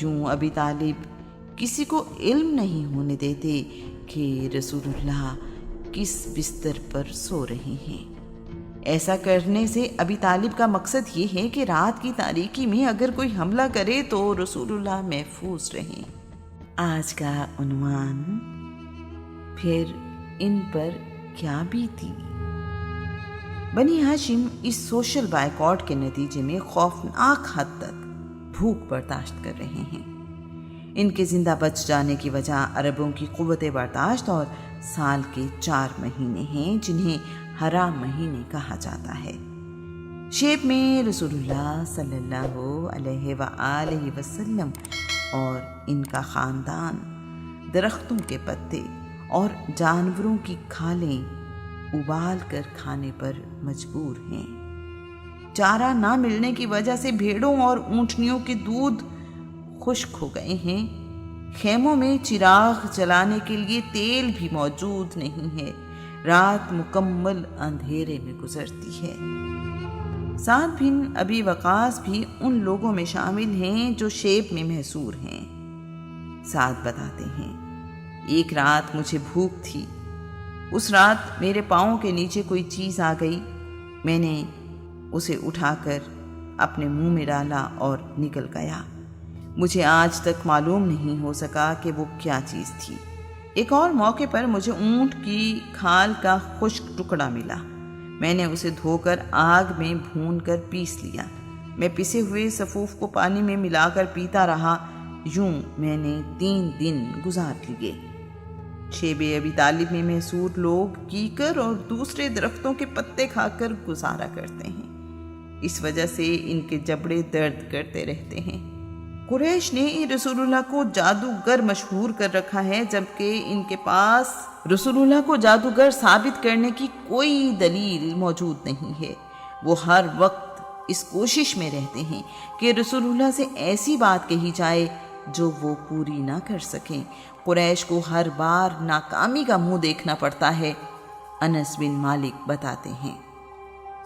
یوں ابی طالب کسی کو علم نہیں ہونے دیتے کہ رسول اللہ کس بستر پر سو رہے ہیں۔ ایسا کرنے سے ابی طالب کا مقصد یہ ہے کہ رات کی تاریکی میں اگر کوئی حملہ کرے تو رسول اللہ محفوظ رہیں۔ آج کا عنوان، پھر ان پر کیا بیتی؟ بنی ہاشم اس سوشل بائیکاٹ کے نتیجے میں خوفناک حد تک بھوک برداشت کر رہے ہیں۔ ان کے زندہ بچ جانے کی وجہ عربوں کی قوت برداشت اور سال کے 4 مہینے ہیں جنہیں حرام مہینے کہا جاتا ہے۔ شیب میں رسول اللہ صلی اللہ علیہ وآلہ وسلم اور ان کا خاندان درختوں کے پتے اور جانوروں کی کھالیں ابال کر کھانے پر مجبور ہیں۔ چارہ نہ ملنے کی وجہ سے بھیڑوں اور اونٹنیوں کے دودھ خشک ہو گئے ہیں۔ خیموں میں چراغ جلانے کے لیے تیل بھی موجود نہیں ہے۔ رات مکمل اندھیرے میں گزرتی ہے۔ سعد بن ابی وقاص بھی ان لوگوں میں شامل ہیں جو شیب میں محصور ہیں۔ سعد بتاتے ہیں، ایک رات مجھے بھوک تھی۔ اس رات میرے پاؤں کے نیچے کوئی چیز آ گئی۔ میں نے اسے اٹھا کر اپنے منہ میں ڈالا اور نکل گیا۔ مجھے آج تک معلوم نہیں ہو سکا کہ وہ کیا چیز تھی۔ ایک اور موقع پر مجھے اونٹ کی کھال کا خشک ٹکڑا ملا۔ میں نے اسے دھو کر آگ میں بھون کر پیس لیا۔ میں پسے ہوئے سفوف کو پانی میں ملا کر پیتا رہا۔ یوں میں نے 3 دن گزار لیے۔ شیب ابی طالب میں محصور لوگ کیکر اور دوسرے درختوں کے پتے کھا کر گزارا کرتے ہیں۔ اس وجہ سے ان کے جبڑے درد کرتے رہتے ہیں۔ قریش نے رسول اللہ کو جادوگر مشہور کر رکھا ہے، جبکہ ان کے پاس رسول اللہ کو جادوگر ثابت کرنے کی کوئی دلیل موجود نہیں ہے۔ وہ ہر وقت اس کوشش میں رہتے ہیں کہ رسول اللہ سے ایسی بات کہی جائے جو وہ پوری نہ کر سکیں۔ قریش کو ہر بار ناکامی کا منہ دیکھنا پڑتا ہے۔ انس بن مالک بتاتے ہیں،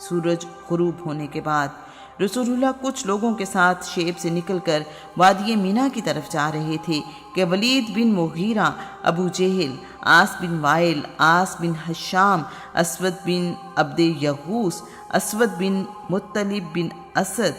سورج غروب ہونے کے بعد رسول اللہ کچھ لوگوں کے ساتھ شیب سے نکل کر وادی مینا کی طرف جا رہے تھے کہ ولید بن مغیرہ، ابو جہل، عاص بن وائل، عاص بن حشام، اسود بن عبد یغوث، اسود بن مطلب بن اسد،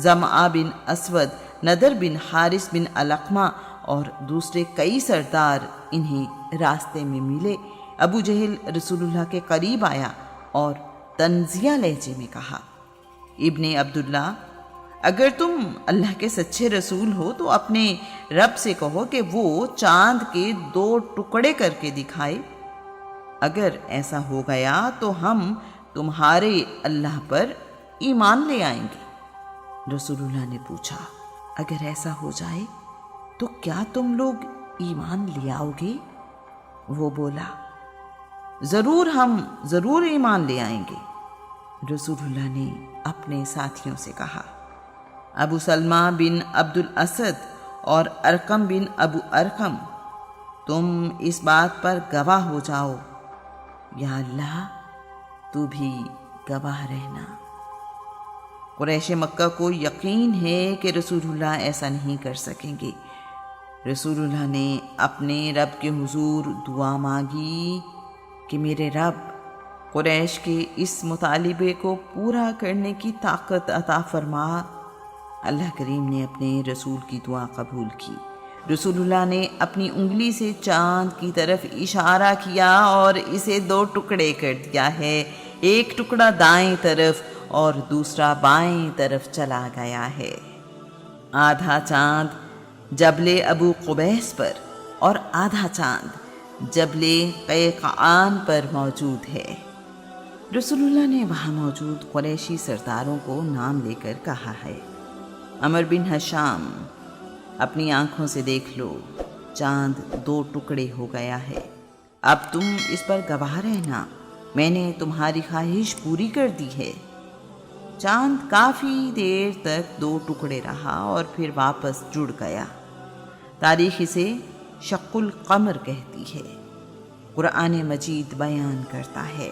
زمعہ بن اسود، ندر بن حارث بن علقمہ اور دوسرے کئی سردار انہیں راستے میں ملے۔ ابو جہل رسول اللہ کے قریب آیا اور طنزیہ لہجے میں کہا، ابن عبداللہ، اگر تم اللہ کے سچے رسول ہو تو اپنے رب سے کہو کہ وہ چاند کے 2 ٹکڑے کر کے دکھائے۔ اگر ایسا ہو گیا تو ہم تمہارے اللہ پر ایمان لے آئیں گے۔ رسول اللہ نے پوچھا، اگر ایسا ہو جائے تو کیا تم لوگ ایمان لے آؤ گے؟ وہ بولا، ہم ضرور ایمان لے آئیں گے۔ رسول اللہ نے اپنے ساتھیوں سے کہا، ابو سلمہ بن عبد الاسد اور ارقم بن ابو ارقم، تم اس بات پر گواہ ہو جاؤ، یا اللہ تو بھی گواہ رہنا۔ قریش مکہ کو یقین ہے کہ رسول اللہ ایسا نہیں کر سکیں گے۔ رسول اللہ نے اپنے رب کے حضور دعا مانگی کہ میرے رب، قریش کے اس مطالبے کو پورا کرنے کی طاقت عطا فرما۔ اللہ کریم نے اپنے رسول کی دعا قبول کی۔ رسول اللہ نے اپنی انگلی سے چاند کی طرف اشارہ کیا اور اسے 2 ٹکڑے کر دیا ہے۔ ایک ٹکڑا دائیں طرف اور دوسرا بائیں طرف چلا گیا ہے۔ آدھا چاند جبل ابو قبیس پر اور آدھا چاند جبل قیقعان پر موجود ہے۔ رسول اللہ نے وہاں موجود قریشی سرداروں کو نام لے کر کہا ہے، عمر بن حشام، اپنی آنکھوں سے دیکھ لو، چاند 2 ٹکڑے ہو گیا ہے۔ اب تم اس پر گواہ رہنا، میں نے تمہاری خواہش پوری کر دی ہے۔ چاند کافی دیر تک 2 ٹکڑے رہا اور پھر واپس جڑ گیا۔ تاریخ اسے شق القمر کہتی ہے۔ قرآن مجید بیان کرتا ہے،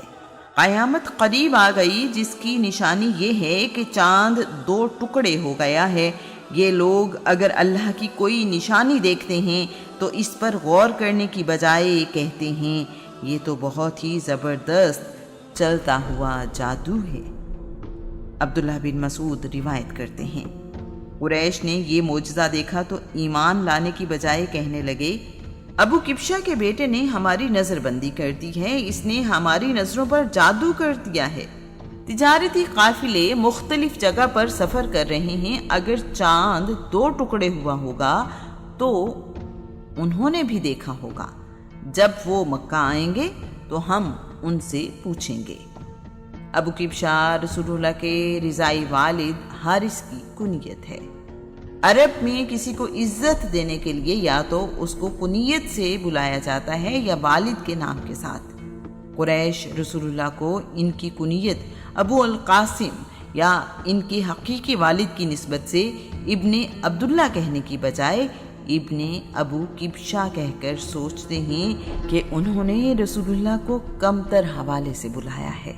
قیامت قریب آ گئی جس کی نشانی یہ ہے کہ چاند 2 ٹکڑے ہو گیا ہے، یہ لوگ اگر اللہ کی کوئی نشانی دیکھتے ہیں تو اس پر غور کرنے کی بجائے کہتے ہیں یہ تو بہت ہی زبردست چلتا ہوا جادو ہے۔ عبداللہ بن مسعود روایت کرتے ہیں، قریش نے یہ معجزہ دیکھا تو ایمان لانے کی بجائے کہنے لگے ابو کبشہ کے بیٹے نے ہماری نظر بندی کر دی ہے، اس نے ہماری نظروں پر جادو کر دیا ہے۔ تجارتی قافلے مختلف جگہ پر سفر کر رہے ہیں، اگر چاند 2 ٹکڑے ہوا ہوگا تو انہوں نے بھی دیکھا ہوگا۔ جب وہ مکہ آئیں گے تو ہم ان سے پوچھیں گے۔ ابو کبشہ رسول اللہ کے رضائی والد حارث کی کنیت ہے۔ عرب میں کسی کو عزت دینے کے لیے یا تو اس کو کنیت سے بلایا جاتا ہے یا والد کے نام کے ساتھ۔ قریش رسول اللہ کو ان کی کنیت ابو القاسم یا ان کے حقیقی والد کی نسبت سے ابن عبداللہ کہنے کی بجائے ابن ابو کبشہ کہہ کر سوچتے ہیں کہ انہوں نے رسول اللہ کو کمتر حوالے سے بلایا ہے۔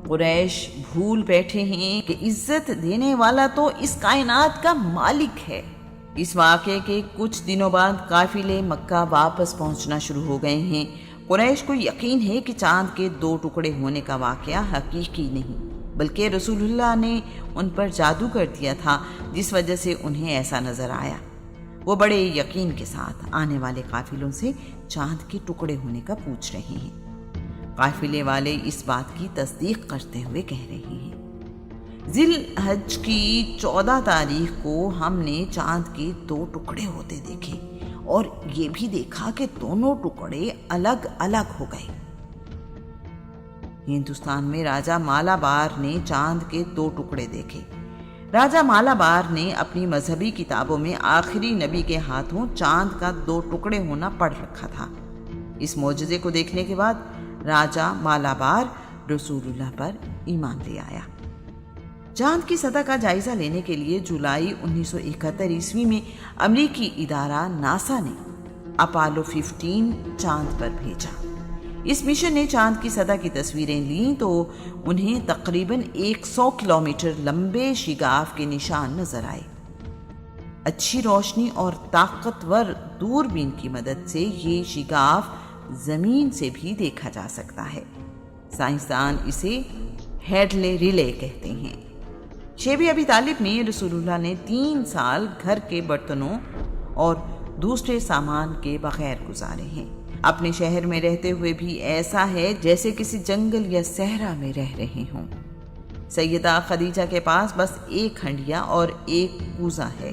قریش بھول بیٹھے ہیں کہ عزت دینے والا تو اس کائنات کا مالک ہے۔ اس واقعے کے کچھ دنوں بعد قافلے مکہ واپس پہنچنا شروع ہو گئے ہیں۔ قریش کو یقین ہے کہ چاند کے 2 ٹکڑے ہونے کا واقعہ حقیقی نہیں بلکہ رسول اللہ نے ان پر جادو کر دیا تھا، جس وجہ سے انہیں ایسا نظر آیا۔ وہ بڑے یقین کے ساتھ آنے والے قافلوں سے چاند کے ٹکڑے ہونے کا پوچھ رہے ہیں۔ قافلے والے اس بات کی تصدیق کرتے ہوئے کہہ رہے ہیں ذی الحج کی 14 تاریخ کو ہم نے چاند کے 2 ٹکڑے ہوتے دیکھے اور یہ بھی دیکھا کہ دونوں ٹکڑے الگ الگ ہو گئے۔ ہندوستان میں راجہ مالابار نے چاند کے 2 ٹکڑے دیکھے۔ راجہ مالابار نے اپنی مذہبی کتابوں میں آخری نبی کے ہاتھوں چاند کا 2 ٹکڑے ہونا پڑھ رکھا تھا۔ اس معجزے کو دیکھنے کے بعد راجہ مالابار رسول اللہ پر ایمان لے آیا۔ چاند کی سطح کا جائزہ لینے کے لیے جولائی 1971 عیسوی میں امریکی ادارہ ناسا نے اپولو 15 چاند پر بھیجا۔ اس مشن نے چاند کی سطح کی تصویریں لیں تو انہیں تقریباً 100 کلومیٹر لمبے شگاف کے نشان نظر آئے۔ اچھی روشنی اور طاقتور دوربین کی مدد سے یہ شگاف زمین سے بھی دیکھا جا سکتا ہے۔ سائنسدان اسے ہیڈلے ریلے کہتے ہیں۔ شیب ابی طالب میں رسول اللہ نے 3 سال گھر کے برتنوں اور دوسرے سامان کے بغیر گزارے ہیں۔ اپنے شہر میں رہتے ہوئے بھی ایسا ہے جیسے کسی جنگل یا صحرا میں رہ رہے ہوں۔ سیدہ خدیجہ کے پاس بس 1 ہنڈیا اور 1 کوزہ ہے۔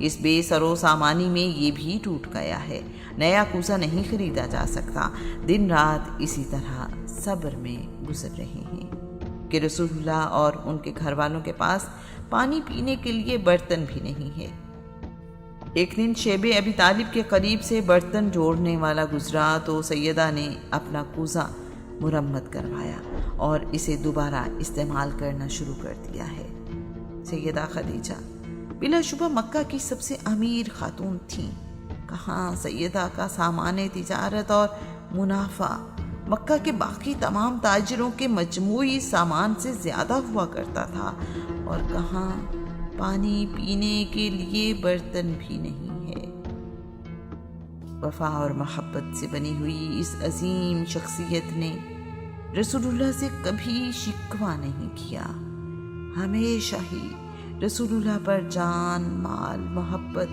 اس بے سرو سامانی میں یہ بھی ٹوٹ گیا ہے۔ نیا کوزہ نہیں خریدا جا سکتا۔ دن رات اسی طرح صبر میں گزر رہے ہیں کہ رسول اللہ اور ان کے گھر والوں کے پاس پانی پینے کے لیے برتن بھی نہیں ہے۔ ایک دن شیب ابی طالب کے قریب سے برتن جوڑنے والا گزرا تو سیدہ نے اپنا کوزہ مرمت کروایا اور اسے دوبارہ استعمال کرنا شروع کر دیا ہے۔ سیدہ خدیجہ بلا شبہ مکہ کی سب سے امیر خاتون تھیں۔ کہاں سیدہ کا سامان تجارت اور منافع مکہ کے باقی تمام تاجروں کے مجموعی سامان سے زیادہ ہوا کرتا تھا، اور کہاں پانی پینے کے لیے برتن بھی نہیں ہے۔ وفا اور محبت سے بنی ہوئی اس عظیم شخصیت نے رسول اللہ سے کبھی شکوہ نہیں کیا۔ ہمیشہ ہی رسول اللہ پر جان، مال، محبت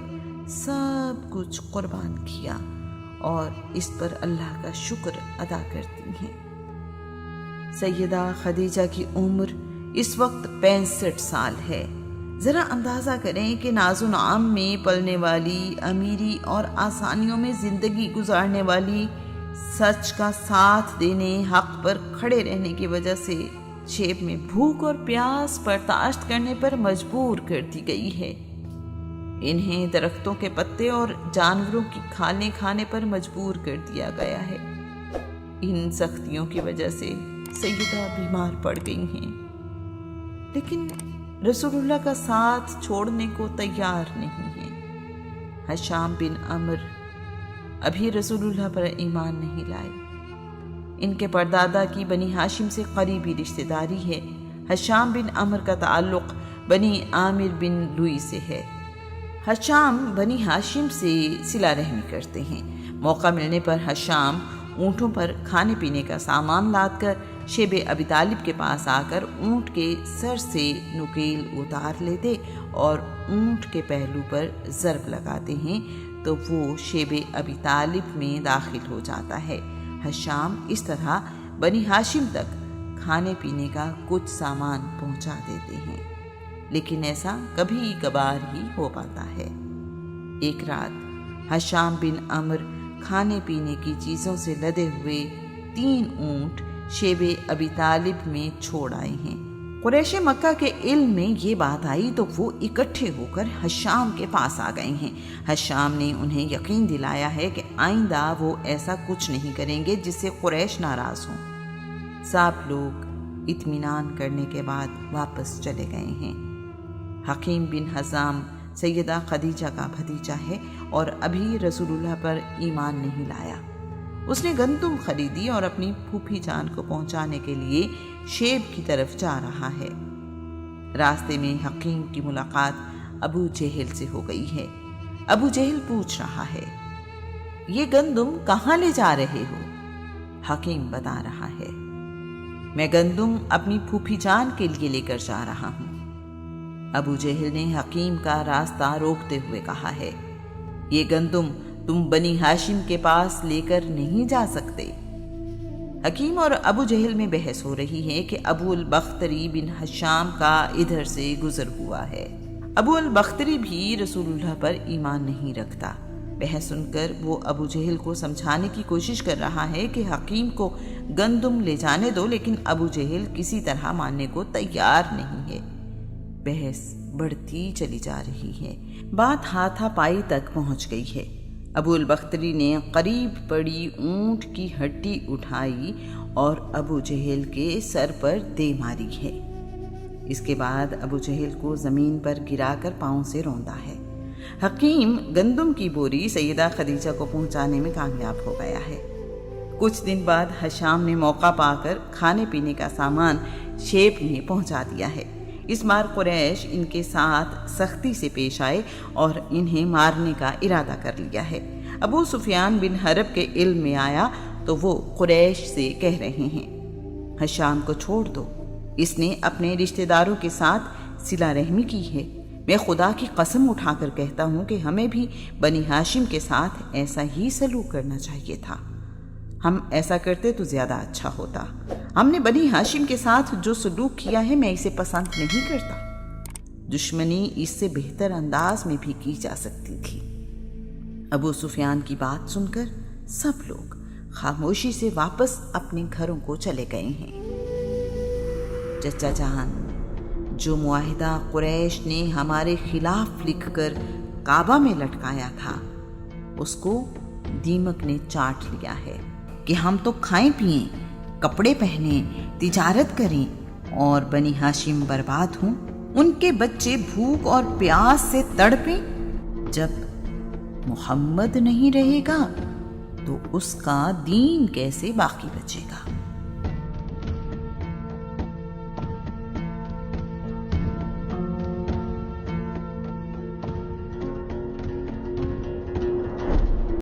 سب کچھ قربان کیا اور اس پر اللہ کا شکر ادا کرتی ہیں۔ سیدہ خدیجہ کی عمر اس وقت 65 سال ہے۔ ذرا اندازہ کریں کہ ناز و نعام میں پلنے والی، امیری اور آسانیوں میں زندگی گزارنے والی، سچ کا ساتھ دینے، حق پر کھڑے رہنے کی وجہ سے شیب میں بھوک اور پیاس برداشت کرنے پر مجبور کر دی گئی ہے۔ انہیں درختوں کے پتے اور جانوروں کی کھالیں کھانے پر مجبور کر دیا گیا ہے۔ ان سختیوں کی وجہ سے سیدہ بیمار پڑ گئی ہیں، لیکن رسول اللہ کا ساتھ چھوڑنے کو تیار نہیں ہیں۔ ہشام بن عمر ابھی رسول اللہ پر ایمان نہیں لائے۔ ان کے پردادا کی بنی ہاشم سے قریبی رشتہ داری ہے۔ ہشام بن عمر کا تعلق بنی عامر بن لوئی سے ہے۔ ہشام بنی ہاشم سے صلہ رحمی کرتے ہیں۔ موقع ملنے پر ہشام اونٹوں پر کھانے پینے کا سامان لاد کر شیب ابی طالب کے پاس آ کر اونٹ کے سر سے نکیل اتار لیتے اور اونٹ کے پہلو پر ضرب لگاتے ہیں تو وہ شیب ابی طالب میں داخل ہو جاتا ہے۔ ہشام اس طرح بنی ہاشم تک کھانے پینے کا کچھ سامان پہنچا دیتے ہیں، لیکن ایسا کبھی کبھار ہی ہو پاتا ہے۔ ایک رات ہشام بن عمر کھانے پینے کی چیزوں سے لدے ہوئے 3 اونٹ شیب ابی طالب میں چھوڑ آئے ہیں۔ قریش مکہ کے علم میں یہ بات آئی تو وہ اکٹھے ہو کر ہشام کے پاس آ گئے ہیں۔ ہشام نے انہیں یقین دلایا ہے کہ آئندہ وہ ایسا کچھ نہیں کریں گے جس سے قریش ناراض ہوں۔ سب لوگ اطمینان کرنے کے بعد واپس چلے گئے ہیں۔ حکیم بن حزام سیدہ خدیجہ کا بھتیجا ہے اور ابھی رسول اللہ پر ایمان نہیں لایا۔ اس نے گندم خریدی اور اپنی پھوپھی جان کو پہنچانے کے لیے شیب کی طرف جا رہا ہے۔ راستے میں حکیم کی ملاقات ابو جہل سے ہو گئی ہے۔ ابو جہل پوچھ رہا ہے، یہ گندم کہاں لے جا رہے ہو؟ حکیم بتا رہا ہے، میں گندم اپنی پھوپھی جان کے لیے لے کر جا رہا ہوں۔ ابو جہل نے حکیم کا راستہ روکتے ہوئے کہا ہے، یہ گندم تم بنی ہاشم کے پاس لے کر نہیں جا سکتے۔ حکیم اور ابو جہل میں بحث ہو رہی ہے کہ ابو البختری بن ہشام کا ادھر سے گزر ہوا ہے۔ ابو البختری بھی رسول اللہ پر ایمان نہیں رکھتا۔ بحث سن کر وہ ابو جہل کو سمجھانے کی کوشش کر رہا ہے کہ حکیم کو گندم لے جانے دو، لیکن ابو جہل کسی طرح ماننے کو تیار نہیں ہے۔ بحث بڑھتی چلی جا رہی ہے، بات ہاتھا پائی تک پہنچ گئی ہے۔ ابو البختری نے قریب پڑی اونٹ کی ہڈی اٹھائی اور ابو جہل کے سر پر دے ماری ہے۔ اس کے بعد ابو جہل کو زمین پر گرا کر پاؤں سے روندا ہے۔ حکیم گندم کی بوری سیدہ خدیجہ کو پہنچانے میں کامیاب ہو گیا ہے۔ کچھ دن بعد ہشام نے موقع پا کر کھانے پینے کا سامان شیب میں پہنچا دیا ہے۔ اس بار قریش ان کے ساتھ سختی سے پیش آئے اور انہیں مارنے کا ارادہ کر لیا ہے۔ ابو سفیان بن حرب کے علم میں آیا تو وہ قریش سے کہہ رہے ہیں، ہشام کو چھوڑ دو، اس نے اپنے رشتہ داروں کے ساتھ صلہ رحمی کی ہے۔ میں خدا کی قسم اٹھا کر کہتا ہوں کہ ہمیں بھی بنی ہاشم کے ساتھ ایسا ہی سلوک کرنا چاہیے تھا۔ ہم ایسا کرتے تو زیادہ اچھا ہوتا۔ ہم نے بنی ہاشم کے ساتھ جو سلوک کیا ہے میں اسے پسند نہیں کرتا۔ دشمنی اس سے بہتر انداز میں بھی کی جا سکتی تھی۔ ابو سفیان کی بات سن کر سب لوگ خاموشی سے واپس اپنے گھروں کو چلے گئے ہیں۔ چچا جان، جو معاہدہ قریش نے ہمارے خلاف لکھ کر کعبہ میں لٹکایا تھا، اس کو دیمک نے چاٹ لیا ہے کہ ہم تو کھائیں پئیں، کپڑے پہنیں، تجارت کریں اور بنی ہاشم برباد ہوں، ان کے بچے بھوک اور پیاس سے تڑپیں۔ جب محمد نہیں رہے گا تو اس کا دین کیسے باقی بچے گا؟